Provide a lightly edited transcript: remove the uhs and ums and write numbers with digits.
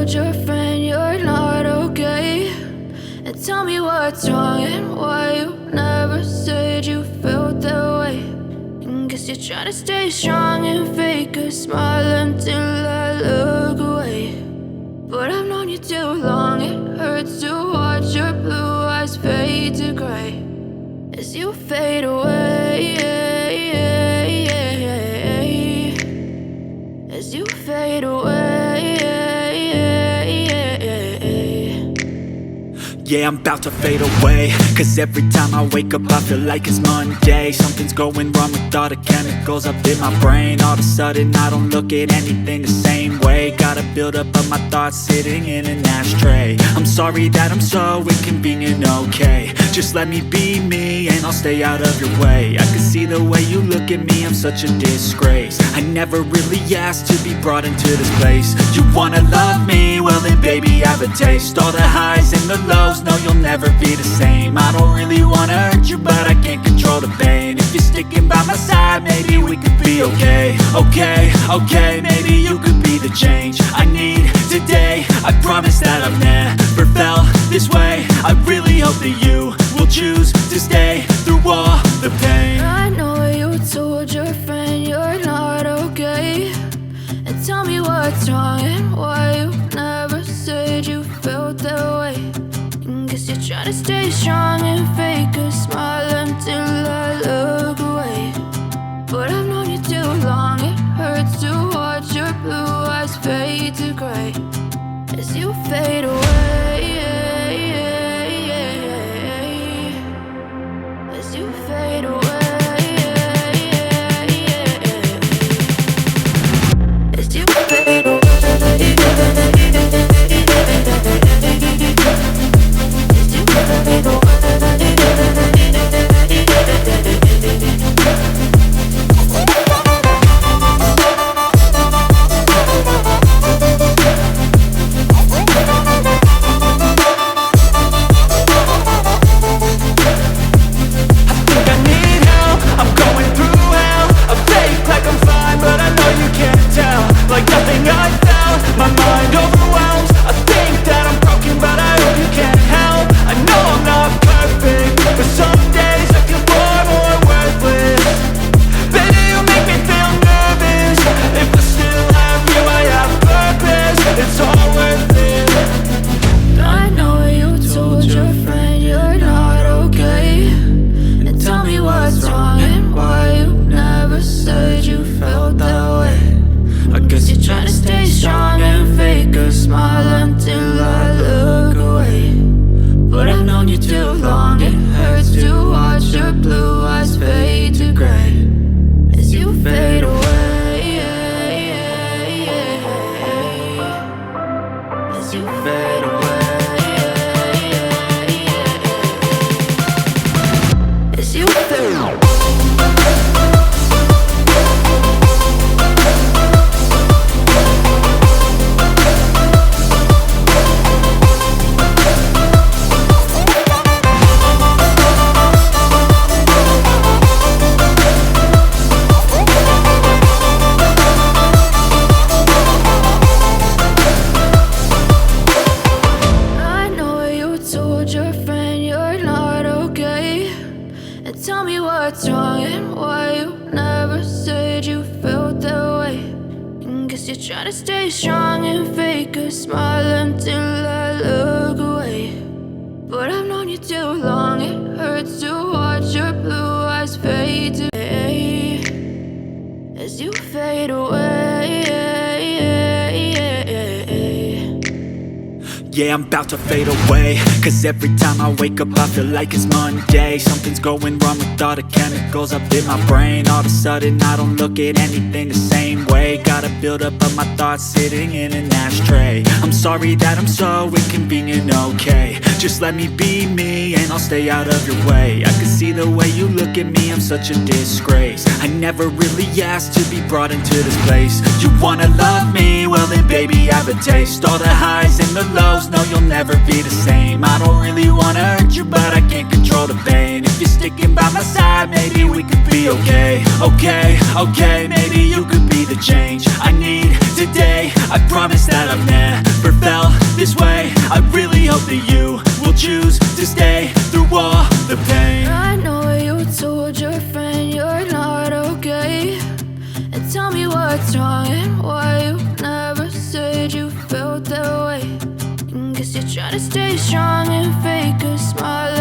told your friend you're not okay? And tell me what's wrong and why you never said you felt that way. And guess you're trying to stay strong and fake a smile until I look away. But I've known you too long, it hurts to watch your blue eyes fade to gray as you fade away, as you fade away. Yeah, I'm about to fade away, cause every time I wake up I feel like it's Monday. Something's going wrong with all the chemicals up in my brain. All of a sudden I don't look at anything the same way. Got a build up of my thoughts sitting in an ashtray. I'm sorry that I'm so inconvenient, okay? Just let me be me and I'll stay out of your way. I can see the way you look at me, I'm such a disgrace. I never really asked to be brought into this place. You wanna love me? Well then baby have a taste. All the highs and the lows, no, you'll never be the same. I don't really wanna hurt you, but I can't control the pain. If you're sticking by my side, maybe we could be okay. Okay, maybe you could be the change I need today. I promise that I've never felt this way. I really hope that you will choose to stay through all the pain. I know you told your friend you're not okay. And tell me what's wrong and why you never said you felt that way. Guess you're trying to stay strong and fake a smile until I look away. But I've known you too long, it hurts to watch your blue eyes fade to gray as you fade away, as you fade away, as you fade away. Tell me what's wrong and why you never said you felt that way. And guess you're trying to stay strong and fake a smile until I look away. But I've known you too long, it hurts to watch your blue eyes fade to gray as you fade away. Yeah, I'm about to fade away, cause every time I wake up I feel like it's Monday. Something's going wrong with all the chemicals up in my brain. All of a sudden I don't look at anything the same way. Got a build up of my thoughts sitting in an ashtray. I'm sorry that I'm so inconvenient, okay? Just let me be me and I'll stay out of your way. I can see the way you look at me, I'm such a disgrace. I never really asked to be brought into this place. You wanna love me? Well then baby have a taste. All the highs and the lows, no, you'll never be the same. I don't really wanna hurt you, but I can't control the pain. If you're sticking by my side, maybe we could be okay. Okay, okay, maybe you could be the change I need today. I promise that I've never felt this way. I really hope that you will choose to stay through all the pain. I know you told your friend you're not okay, and tell me what's wrong and why you never said you felt that way. And guess you're trying to stay strong and fake a smile